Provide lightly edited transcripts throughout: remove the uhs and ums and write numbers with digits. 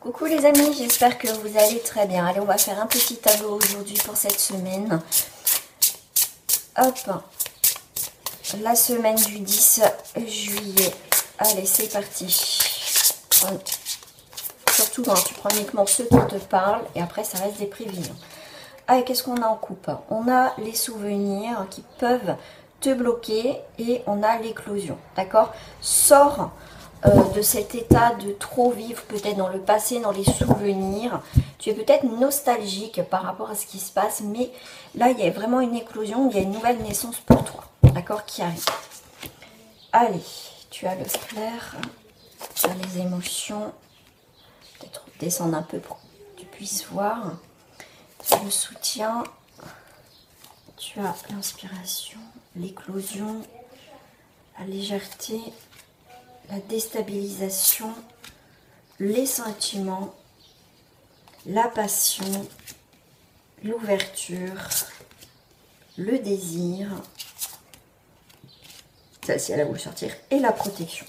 Coucou les amis, j'espère que vous allez très bien. Allez, on va faire un petit tableau aujourd'hui pour cette semaine. Hop, la semaine du 10 juillet. Allez, c'est parti. Surtout, hein, tu prends uniquement ceux qui te parlent et après, ça reste des prévisions. Allez, qu'est-ce qu'on a en coupe? On a les souvenirs qui peuvent te bloquer et on a l'éclosion, d'accord? Sors de cet état de trop vivre peut-être dans le passé, dans les souvenirs. Tu es peut-être nostalgique par rapport à ce qui se passe, mais là, il y a vraiment une éclosion, il y a une nouvelle naissance pour toi, d'accord, qui arrive. Allez, tu as le flair, tu as les émotions. Peut-être descendre un peu pour que tu puisses voir. Tu as le soutien, tu as l'inspiration, l'éclosion, la légèreté, la déstabilisation, les sentiments, la passion, l'ouverture, le désir, celle-ci elle a voulu sortir, et la protection.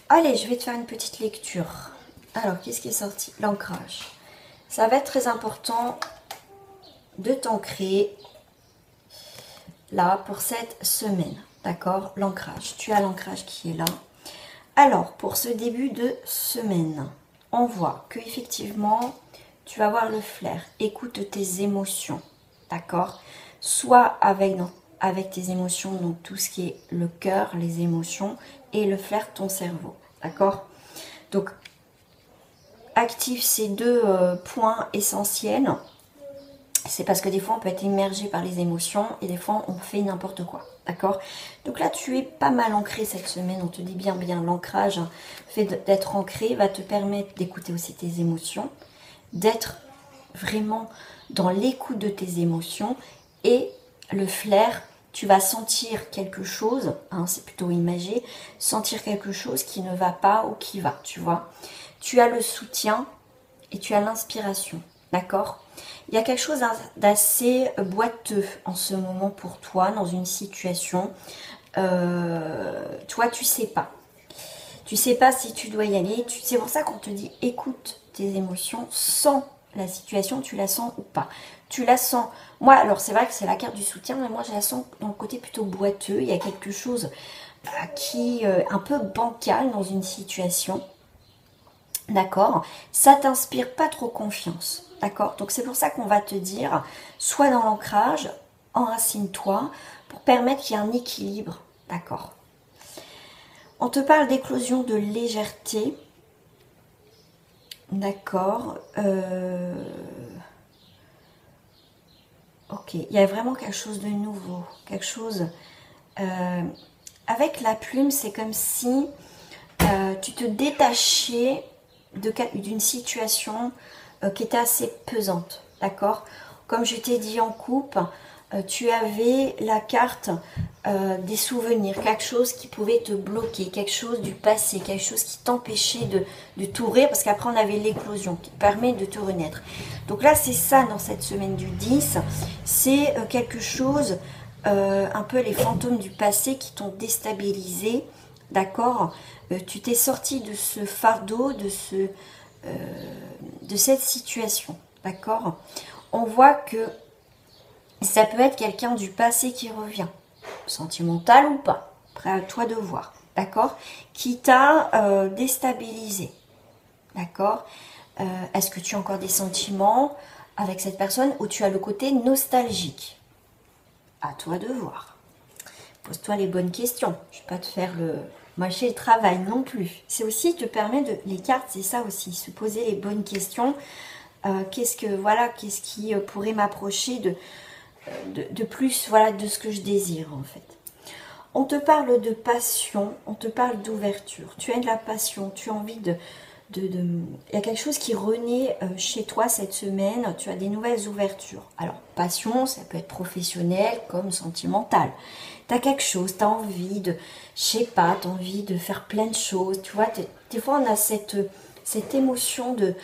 Allez, je vais te faire une petite lecture. Alors, qu'est-ce qui est sorti? L'ancrage. Ça va être très important de t'ancrer là pour cette semaine. D'accord? L'ancrage. Tu as l'ancrage qui est là. Alors, pour ce début de semaine, on voit que effectivement, tu vas avoir le flair. Écoute tes émotions. D'accord? Soit avec tes émotions, donc tout ce qui est le cœur, les émotions, et le flair, ton cerveau. D'accord? Donc, active ces deux points essentiels. C'est parce que des fois, on peut être immergé par les émotions et des fois, on fait n'importe quoi. D'accord? Donc là, tu es pas mal ancré cette semaine. On te dit bien, l'ancrage, le fait d'être ancré va te permettre d'écouter aussi tes émotions, d'être vraiment dans l'écoute de tes émotions et le flair. Tu vas sentir quelque chose, hein, c'est plutôt imagé, sentir quelque chose qui ne va pas ou qui va, tu vois. Tu as le soutien et tu as l'inspiration, d'accord? Il y a quelque chose d'assez boiteux en ce moment pour toi, dans une situation. Toi, tu sais pas. Tu sais pas si tu dois y aller. C'est pour ça qu'on te dit, écoute tes émotions, sens la situation, tu la sens ou pas. Tu la sens. Moi, alors c'est vrai que c'est la carte du soutien, mais moi je la sens dans le côté plutôt boiteux. Il y a quelque chose qui est un peu bancal dans une situation. D'accord? Ça t'inspire pas trop confiance. D'accord? Donc c'est pour ça qu'on va te dire, sois dans l'ancrage, enracine-toi, pour permettre qu'il y ait un équilibre. D'accord? On te parle d'éclosion de légèreté. D'accord. Ok, il y a vraiment quelque chose de nouveau. Quelque chose... avec la plume, c'est comme si tu te détachais d'une situation qui était assez pesante. D'accord? Comme je t'ai dit en coupe, tu avais la carte des souvenirs, quelque chose qui pouvait te bloquer, quelque chose du passé, quelque chose qui t'empêchait de t'ouvrir, parce qu'après on avait l'éclosion qui permet de te renaître. Donc là c'est ça dans cette semaine du 10, c'est quelque chose, un peu les fantômes du passé qui t'ont déstabilisé, d'accord? Tu t'es sorti de ce fardeau, de cette situation, d'accord? On voit que ça peut être quelqu'un du passé qui revient, sentimental ou pas, après à toi de voir, d'accord, qui t'a déstabilisé, d'accord. Est-ce que tu as encore des sentiments avec cette personne ou tu as le côté nostalgique? À toi de voir. Pose-toi les bonnes questions. Je ne vais pas te faire le mâcher le travail non plus. C'est aussi te permet de... Les cartes, c'est ça aussi, se poser les bonnes questions. Qu'est-ce qui pourrait m'approcher de plus, voilà, de ce que je désire en fait. On te parle de passion, on te parle d'ouverture. Tu as de la passion, tu as envie il y a quelque chose qui renaît chez toi cette semaine, tu as des nouvelles ouvertures. Alors, passion, ça peut être professionnel comme sentimental. Tu as quelque chose, tu as envie de, je sais pas, tu as envie de faire plein de choses, tu vois. Des fois, on a cette émotion de...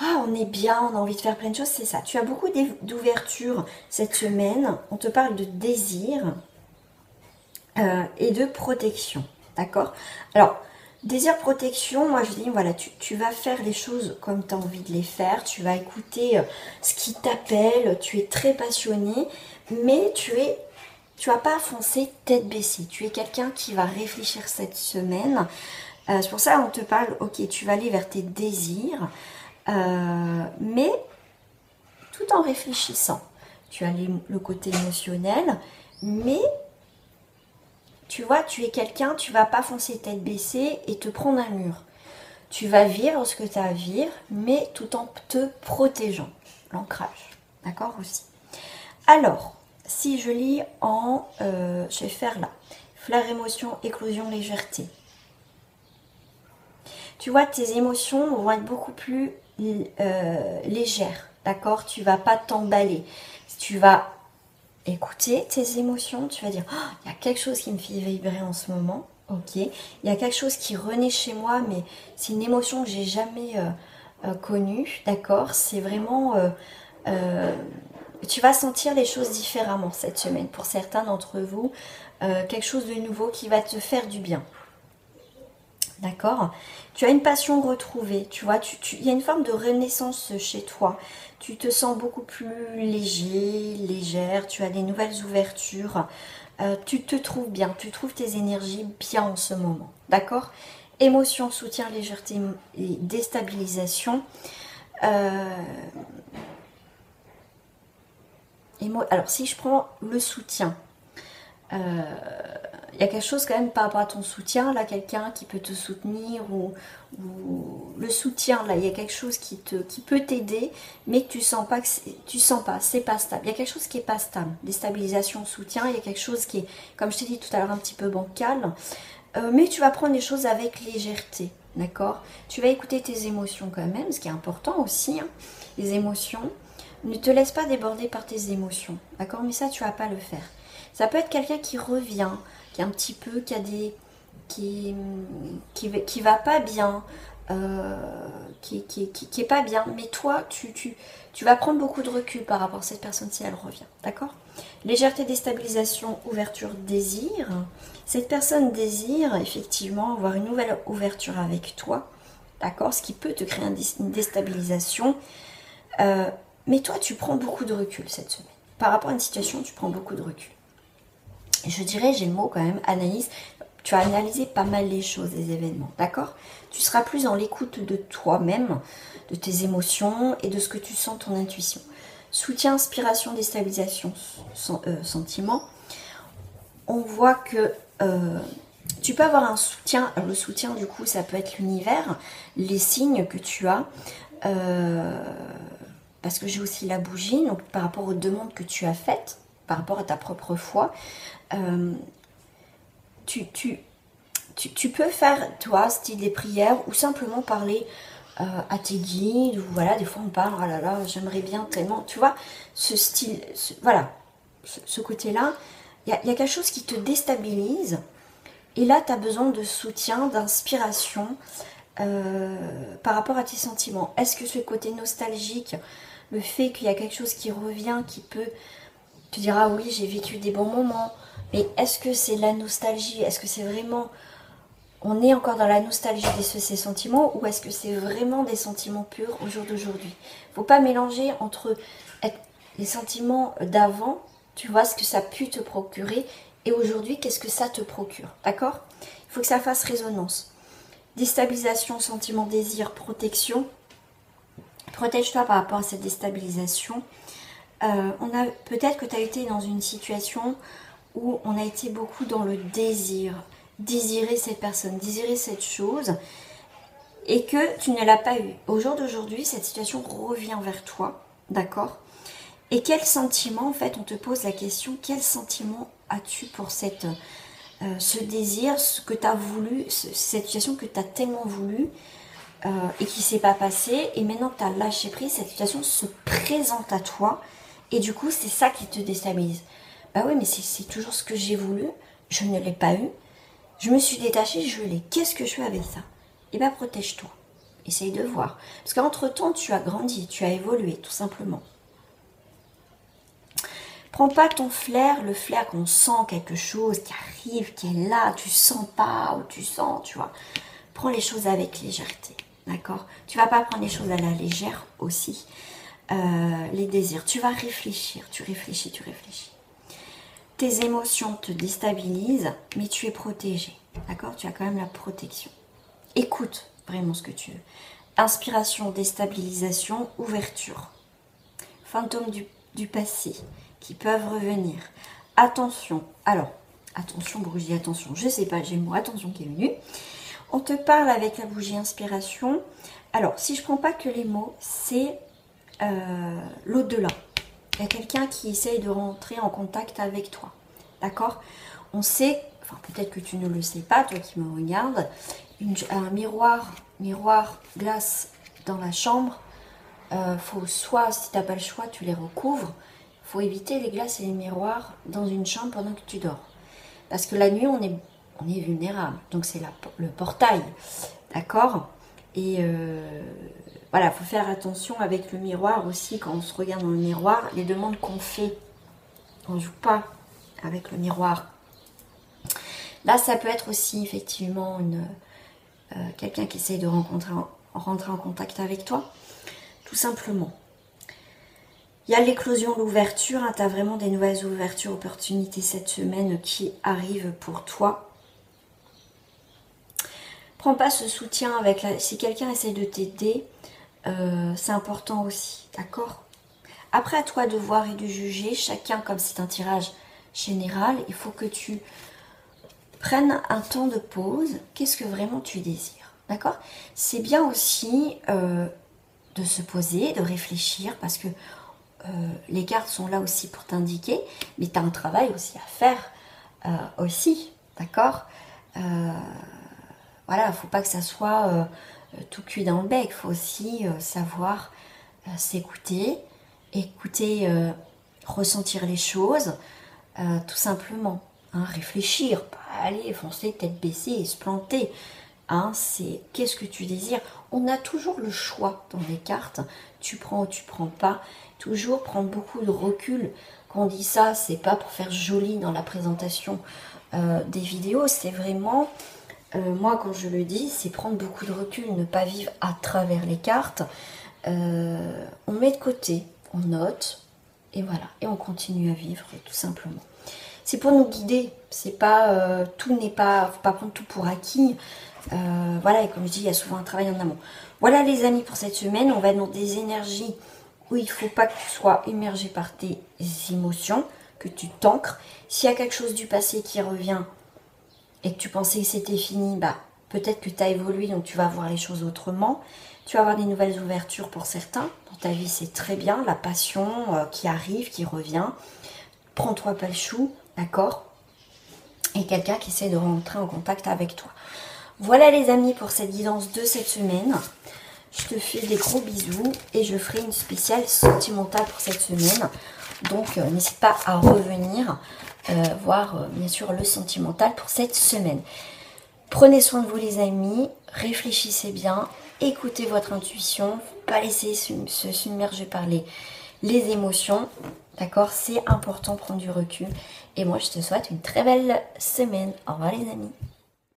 Ah, on est bien, on a envie de faire plein de choses, c'est ça. Tu as beaucoup d'ouverture cette semaine. On te parle de désir et de protection, d'accord? Alors, Désir protection, moi je dis, voilà, tu vas faire les choses comme tu as envie de les faire, tu vas écouter ce qui t'appelle, tu es très passionné, mais tu vas pas foncer tête baissée. Tu es quelqu'un qui va réfléchir cette semaine. C'est pour ça qu'on te parle, ok, tu vas aller vers tes désirs, mais tout en réfléchissant. Tu as le côté émotionnel, mais tu vois, tu es quelqu'un, tu vas pas foncer tête baissée et te prendre un mur. Tu vas vivre ce que tu as à vivre, mais tout en te protégeant. L'ancrage, d'accord aussi. Alors, si je lis je vais faire là. Flair, émotion, éclosion, légèreté. Tu vois, tes émotions vont être beaucoup plus légères, d'accord? Tu vas pas t'emballer. Tu vas écouter tes émotions, tu vas dire, oh, il y a quelque chose qui me fait vibrer en ce moment, ok, il y a quelque chose qui renaît chez moi, mais c'est une émotion que j'ai jamais connue, d'accord, c'est vraiment, tu vas sentir les choses différemment cette semaine, pour certains d'entre vous, quelque chose de nouveau qui va te faire du bien. D'accord? Tu as une passion retrouvée, tu vois, il y a une forme de renaissance chez toi. Tu te sens beaucoup plus léger, légère, tu as des nouvelles ouvertures. Tu te trouves bien, tu trouves tes énergies bien en ce moment. D'accord? Émotion, soutien, légèreté et déstabilisation. Alors, si je prends le soutien, il y a quelque chose quand même par rapport à ton soutien, là, quelqu'un qui peut te soutenir ou le soutien, là, il y a quelque chose qui peut t'aider, mais que tu sens pas, c'est pas stable. Il y a quelque chose qui est pas stable. Déstabilisation, soutien, il y a quelque chose qui est, comme je t'ai dit tout à l'heure, un petit peu bancal, mais tu vas prendre les choses avec légèreté, d'accord? Tu vas écouter tes émotions quand même, ce qui est important aussi, hein, les émotions. Ne te laisse pas déborder par tes émotions, d'accord? Mais ça, tu vas pas le faire. Ça peut être quelqu'un qui revient, qui est un petit peu, qui va pas bien, qui est pas bien. Mais toi, tu vas prendre beaucoup de recul par rapport à cette personne si elle revient. D'accord? Légèreté, déstabilisation, ouverture, désir. Cette personne désire effectivement avoir une nouvelle ouverture avec toi. D'accord? Ce qui peut te créer une déstabilisation. Mais toi, tu prends beaucoup de recul cette semaine. Par rapport à une situation, tu prends beaucoup de recul. Je dirais, j'ai le mot quand même, analyse. Tu as analysé pas mal les choses, les événements, d'accord? Tu seras plus dans l'écoute de toi-même, de tes émotions et de ce que tu sens, ton intuition. Soutien, inspiration, déstabilisation, sentiment. On voit que tu peux avoir un soutien. Le soutien, du coup, ça peut être l'univers, les signes que tu as. Parce que j'ai aussi la bougie, donc par rapport aux demandes que tu as faites, par rapport à ta propre foi. Tu peux faire, toi, style des prières ou simplement parler à tes guides. Ou voilà, des fois on parle, oh là là, j'aimerais bien tellement. Tu vois, ce style, voilà, ce côté-là, il y a quelque chose qui te déstabilise. Et là, tu as besoin de soutien, d'inspiration par rapport à tes sentiments. Est-ce que ce côté nostalgique, le fait qu'il y a quelque chose qui revient, qui peut te dire, ah oui, j'ai vécu des bons moments, mais est-ce que c'est la nostalgie? Est-ce que c'est vraiment... On est encore dans la nostalgie de ces sentiments ou est-ce que c'est vraiment des sentiments purs au jour d'aujourd'hui? Il ne faut pas mélanger entre les sentiments d'avant, tu vois ce que ça a pu te procurer, et aujourd'hui, qu'est-ce que ça te procure, d'accord? Il faut que ça fasse résonance. Déstabilisation, sentiment, désir, protection. Protège-toi par rapport à cette déstabilisation. Peut-être que tu as été dans une situation où on a été beaucoup dans le désir, désirer cette personne, désirer cette chose, et que tu ne l'as pas eu. Au jour d'aujourd'hui, cette situation revient vers toi, d'accord? Et quel sentiment, en fait, on te pose la question, quel sentiment as-tu pour ce désir, ce que tu as voulu, cette situation que tu as tellement voulu, et qui ne s'est pas passé, et maintenant que tu as lâché prise, cette situation se présente à toi, et du coup, c'est ça qui te déstabilise. Bah oui, mais c'est toujours ce que j'ai voulu, je ne l'ai pas eu, je me suis détachée, je l'ai. Qu'est-ce que je fais avec ça? Eh bien, protège-toi. Essaye de voir. Parce qu'entre-temps, tu as grandi, tu as évolué, tout simplement. Prends pas ton flair, le flair qu'on sent quelque chose qui arrive, qui est là, tu sens pas, ou tu sens, tu vois. prends les choses avec légèreté, d'accord? Tu vas pas prendre les choses à la légère aussi. Les désirs, tu vas réfléchir, tu réfléchis. Tes émotions te déstabilisent, mais tu es protégé, d'accord? Tu as quand même la protection. Écoute vraiment ce que tu veux. Inspiration, déstabilisation, ouverture. Fantômes du passé qui peuvent revenir. Attention, alors, attention, bougie, attention, je sais pas, j'ai le mot attention qui est venu. On te parle avec la bougie inspiration. Alors, si je prends pas que les mots, c'est l'au-delà. Il y a quelqu'un qui essaye de rentrer en contact avec toi. D'accord? On sait, enfin peut-être que tu ne le sais pas, toi qui me regardes, un miroir glace dans la chambre, faut soit, si tu n'as pas le choix, tu les recouvres. Il faut éviter les glaces et les miroirs dans une chambre pendant que tu dors. Parce que la nuit, on est vulnérable. Donc c'est le portail. D'accord? Et voilà, il faut faire attention avec le miroir aussi, quand on se regarde dans le miroir, les demandes qu'on fait, on ne joue pas avec le miroir. Là, ça peut être aussi effectivement quelqu'un qui essaye de rentrer en contact avec toi, tout simplement. Il y a l'éclosion, l'ouverture, hein, tu as vraiment des nouvelles ouvertures, opportunités cette semaine qui arrivent pour toi. Prends pas ce soutien avec si quelqu'un essaie de t'aider, c'est important aussi, d'accord? Après, à toi de voir et de juger, chacun, comme c'est un tirage général, il faut que tu prennes un temps de pause. Qu'est-ce que vraiment tu désires, d'accord? C'est bien aussi de se poser, de réfléchir, parce que les cartes sont là aussi pour t'indiquer, mais tu as un travail aussi à faire aussi, d'accord? Voilà, il ne faut pas que ça soit tout cuit dans le bec, il faut aussi savoir s'écouter, ressentir les choses, tout simplement, hein, réfléchir, pas aller foncer tête baissée et se planter, hein, c'est qu'est-ce que tu désires. On a toujours le choix dans les cartes, tu prends ou tu prends pas, toujours prendre beaucoup de recul. Quand on dit ça, c'est pas pour faire joli dans la présentation des vidéos, c'est vraiment, moi quand je le dis, c'est prendre beaucoup de recul, ne pas vivre à travers les cartes. On met de côté, on note, et voilà, et on continue à vivre tout simplement. C'est pour nous guider, c'est pas tout n'est pas, faut pas prendre tout pour acquis. Voilà, et comme je dis, il y a souvent un travail en amont. Voilà les amis pour cette semaine, on va être dans des énergies où il ne faut pas que tu sois immergé par tes émotions, que tu t'ancres. S'il y a quelque chose du passé qui revient et que tu pensais que c'était fini, bah peut-être que tu as évolué, donc tu vas voir les choses autrement. Tu vas avoir des nouvelles ouvertures pour certains. Dans ta vie, c'est très bien. La passion qui arrive, qui revient. Prends-toi pas le chou, d'accord? Et quelqu'un qui essaie de rentrer en contact avec toi. Voilà les amis pour cette guidance de cette semaine. Je te fais des gros bisous et je ferai une spéciale sentimentale pour cette semaine. Donc n'hésite pas à revenir voir bien sûr le sentimental pour cette semaine. Prenez soin de vous les amis, réfléchissez bien, écoutez votre intuition, pas laisser se submerger par les émotions. D'accord, c'est important de prendre du recul. Et moi je te souhaite une très belle semaine. Au revoir les amis.